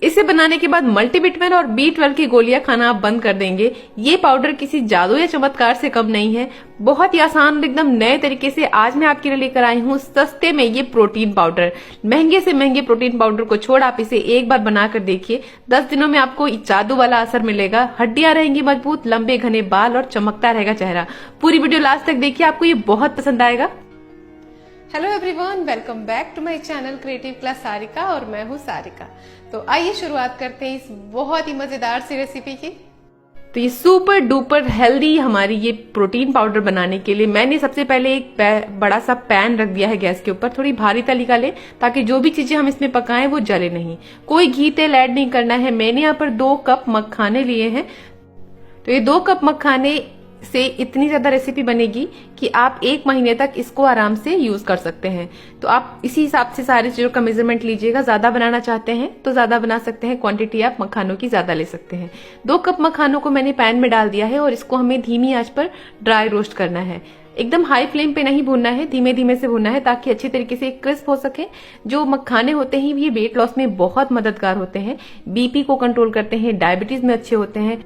इसे बनाने के बाद मल्टीविटामिन और B12 की गोलियां खाना आप बंद कर देंगे। ये पाउडर किसी जादू या चमत्कार से कम नहीं है, बहुत ही आसान और एकदम नए तरीके से आज मैं आपके लिए लेकर आई हूँ सस्ते में ये प्रोटीन पाउडर। महंगे से महंगे प्रोटीन पाउडर को छोड़ आप इसे एक बार बनाकर देखिए, 10 दिनों में आपको जादू वाला असर मिलेगा। हड्डियां रहेंगी मजबूत, लंबे घने बाल और चमकता रहेगा चेहरा। पूरी वीडियो लास्ट तक देखिए, आपको ये बहुत पसंद आएगा। Hello everyone, welcome back to my channel creative class Sarika और मैं हूँ सारिका। तो आइए शुरुआत करते हैं इस बहुत ही मजेदार सी रेसिपी की। तो ये सुपर डुपर हेल्दी हमारी ये प्रोटीन पाउडर बनाने के लिए मैंने सबसे पहले एक बड़ा सा पैन रख दिया है गैस के ऊपर। थोड़ी भारी तली का ले ताकि जो भी चीजें हम इसमें पकाएं वो जले नहीं। कोई घी तेल ऐड नहीं करना है। मैंने यहाँ पर 2 कप मखाने लिए हैं। तो ये 2 कप मखाने से इतनी ज्यादा रेसिपी बनेगी कि आप 1 महीने तक इसको आराम से यूज कर सकते हैं। तो आप इसी हिसाब से सारी चीजों का मेजरमेंट लीजिएगा। ज्यादा बनाना चाहते हैं तो ज्यादा बना सकते हैं, क्वांटिटी आप मखानों की ज्यादा ले सकते हैं। 2 कप मखानों को मैंने पैन में डाल दिया है और इसको हमें धीमी आंच पर ड्राई रोस्ट करना है। एकदम हाई फ्लेम पे नहीं भूनना है, धीमे धीमे से भूनना है ताकि अच्छी तरीके से क्रिस्प हो सके। जो मखाने होते हैं ये वेट लॉस में बहुत मददगार होते हैं, बीपी को कंट्रोल करते हैं, डायबिटीज में अच्छे होते हैं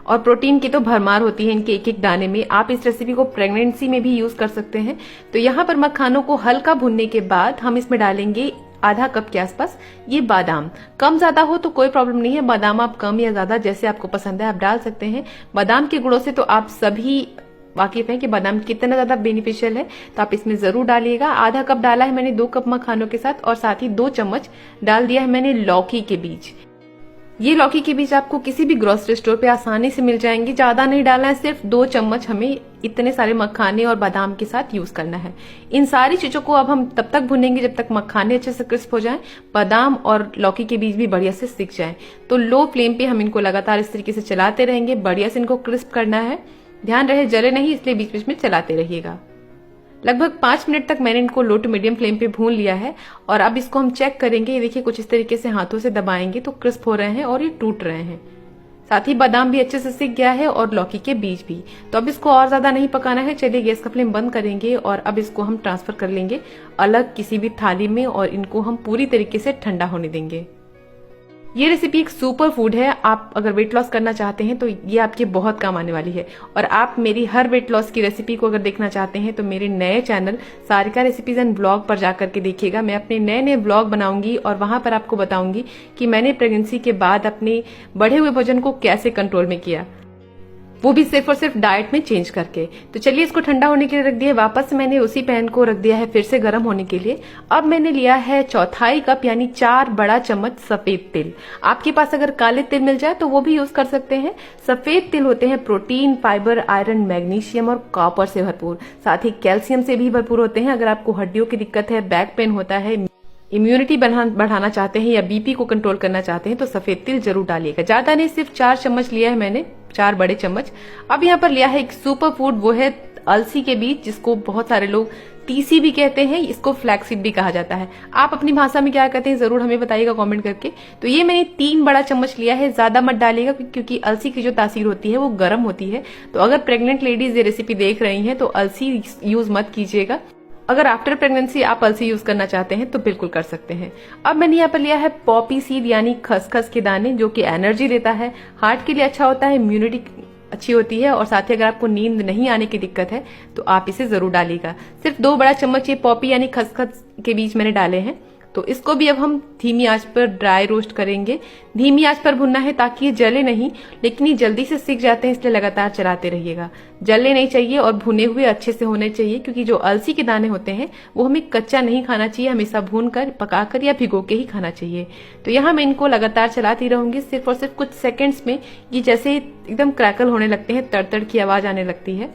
और प्रोटीन की तो भरमार होती है इनके एक एक दाने में। आप इस रेसिपी को प्रेगनेंसी में भी यूज कर सकते हैं। तो यहाँ पर मखानों को हल्का भुनने के बाद हम इसमें डालेंगे आधा कप के आसपास ये बादाम। कम ज्यादा हो तो कोई प्रॉब्लम नहीं है, बादाम आप कम या ज्यादा जैसे आपको पसंद है आप डाल सकते हैं। बादाम के गुणों से तो आप सभी वाकिफ हैं कि बादाम कितना ज्यादा बेनिफिशियल है, तो आप इसमें जरूर डालिएगा। आधा कप डाला है मैंने 2 कप मखानों के साथ और साथ ही 2 चम्मच डाल दिया है मैंने लौकी के बीज। ये लौकी के बीज आपको किसी भी ग्रोसरी स्टोर पे आसानी से मिल जाएंगे। ज्यादा नहीं डालना है, सिर्फ 2 चम्मच हमें इतने सारे मखाने और बादाम के साथ यूज करना है। इन सारी चीजों को अब हम तब तक भुनेंगे जब तक मखाने अच्छे से क्रिस्प हो जाएं, बादाम और लौकी के बीज भी बढ़िया से सिक जाएं। तो लो फ्लेम पे हम इनको लगातार इस तरीके से चलाते रहेंगे, बढ़िया से इनको क्रिस्प करना है। ध्यान रहे जले नहीं, इसलिए बीच बीच में चलाते रहिएगा। लगभग 5 मिनट तक मैंने इनको लो टू मीडियम फ्लेम पे भून लिया है और अब इसको हम चेक करेंगे। ये देखिए कुछ इस तरीके से हाथों से दबाएंगे तो क्रिस्प हो रहे हैं और ये टूट रहे हैं। साथ ही बादाम भी अच्छे से सिक गया है और लौकी के बीज भी। तो अब इसको और ज्यादा नहीं पकाना है। चलिए गैस का फ्लेम बंद करेंगे और अब इसको हम ट्रांसफर कर लेंगे अलग किसी भी थाली में और इनको हम पूरी तरीके से ठंडा होने देंगे। ये रेसिपी एक सुपर फूड है। आप अगर वेट लॉस करना चाहते हैं तो ये आपके बहुत काम आने वाली है। और आप मेरी हर वेट लॉस की रेसिपी को अगर देखना चाहते हैं तो मेरे नए channel Sarika recipes and blog पर जाकर के देखिएगा। मैं अपने नए नए ब्लॉग बनाऊंगी और वहां पर आपको बताऊंगी कि मैंने प्रेगनेंसी के बाद अपने बढ़े हुए वजन को कैसे कंट्रोल में किया, वो भी सिर्फ और सिर्फ डाइट में चेंज करके। तो चलिए इसको ठंडा होने के लिए रख दिया। वापस मैंने उसी पैन को रख दिया है फिर से गर्म होने के लिए। अब मैंने लिया है 1/4 कप यानी 4 बड़ा चम्मच सफेद तिल। आपके पास अगर काले तिल मिल जाए तो वो भी यूज कर सकते हैं। सफेद तिल होते हैं प्रोटीन, फाइबर, आयरन, मैग्नीशियम और कॉपर से भरपूर, साथ ही कैल्शियम से भी भरपूर होते हैं। अगर आपको हड्डियों की दिक्कत है, बैक पेन होता है, इम्यूनिटी बढ़ाना चाहते हैं या बीपी को कंट्रोल करना चाहते हैं तो सफेद तिल जरूर डालिएगा। ज्यादा नहीं, सिर्फ 4 चम्मच लिया है मैंने, 4 बड़े चम्मच। अब यहाँ पर लिया है एक सुपर फूड, वो है अलसी के बीज, जिसको बहुत सारे लोग तीसी भी कहते हैं, इसको फ्लैक्सीड भी कहा जाता है। आप अपनी भाषा में क्या कहते हैं जरूर हमें बताइएगा कमेंट करके। तो ये मैंने 3 बड़ा चम्मच लिया है। ज्यादा मत डालिएगा क्योंकि अलसी की जो तासीर होती है वो गर्म होती है। तो अगर प्रेग्नेंट लेडीज ये रेसिपी देख रही हैं तो अलसी यूज मत कीजिएगा। अगर आफ्टर प्रेगनेंसी आप अलसी यूज करना चाहते हैं तो बिल्कुल कर सकते हैं। अब मैंने यहाँ पर लिया है पॉपी सीड यानी खसखस के दाने, जो कि एनर्जी देता है, हार्ट के लिए अच्छा होता है, इम्यूनिटी अच्छी होती है और साथ ही अगर आपको नींद नहीं आने की दिक्कत है तो आप इसे जरूर डालिएगा। सिर्फ 2 बड़ा चम्मच ये पॉपी यानी खसखस के बीज मैंने डाले हैं। तो इसको भी अब हम धीमी आंच पर ड्राई रोस्ट करेंगे। धीमी आंच पर भुनना है ताकि ये जले नहीं, लेकिन ये जल्दी से सिक जाते हैं इसलिए लगातार चलाते रहिएगा। जलने नहीं चाहिए और भुने हुए अच्छे से होने चाहिए क्योंकि जो अलसी के दाने होते हैं वो हमें कच्चा नहीं खाना चाहिए, हमेशा भूनकर, पकाकर या भिगो के ही खाना चाहिए। तो यहाँ मैं इनको लगातार चलाती रहूंगी। सिर्फ और सिर्फ कुछ सेकेंड्स में ये जैसे एकदम क्रैकल होने लगते हैं, तड़तड़ की आवाज आने लगती है।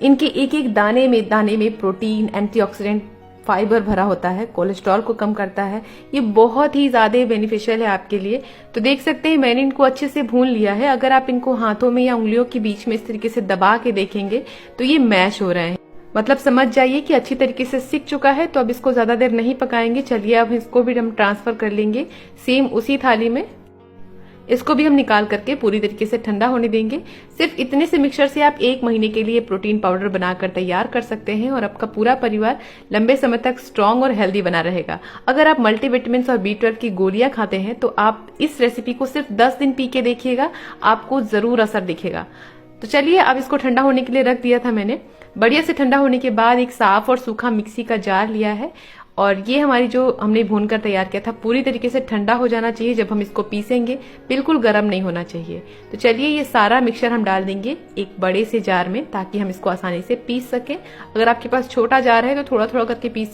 इनके एक एक दाने में प्रोटीन, एंटीऑक्सीडेंट, फाइबर भरा होता है, कोलेस्ट्रॉल को कम करता है। ये बहुत ही ज्यादा बेनिफिशियल है आपके लिए। तो देख सकते हैं मैंने इनको अच्छे से भून लिया है। अगर आप इनको हाथों में या उंगलियों के बीच में इस तरीके से दबा के देखेंगे तो ये मैश हो रहे हैं, मतलब समझ जाइए कि अच्छी तरीके से सिक चुका है। तो अब इसको ज्यादा देर नहीं पकाएंगे। चलिए अब इसको भी हम ट्रांसफर कर लेंगे सेम उसी थाली में। इसको भी हम निकाल करके पूरी तरीके से ठंडा होने देंगे। सिर्फ इतने से मिक्सचर से आप 1 महीने के लिए प्रोटीन पाउडर बनाकर तैयार कर सकते हैं और आपका पूरा परिवार लंबे समय तक स्ट्रांग और हेल्दी बना रहेगा। अगर आप मल्टीविटामिन और B12 की गोलियां खाते हैं तो आप इस रेसिपी को सिर्फ 10 दिन पी के देखिएगा, आपको जरूर असर दिखेगा। तो चलिए, अब इसको ठंडा होने के लिए रख दिया था मैंने। बढ़िया से ठंडा होने के बाद एक साफ और सूखा मिक्सी का जार लिया है और ये हमारी जो हमने भून कर तैयार किया था पूरी तरीके से ठंडा हो जाना चाहिए जब हम इसको पीसेंगे, बिल्कुल गर्म नहीं होना चाहिए। तो चलिए, ये सारा मिक्सचर हम डाल देंगे एक बड़े से जार में ताकि हम इसको आसानी से पीस सकें। अगर आपके पास छोटा जार है तो थोड़ा थोड़ा करके पीसिए।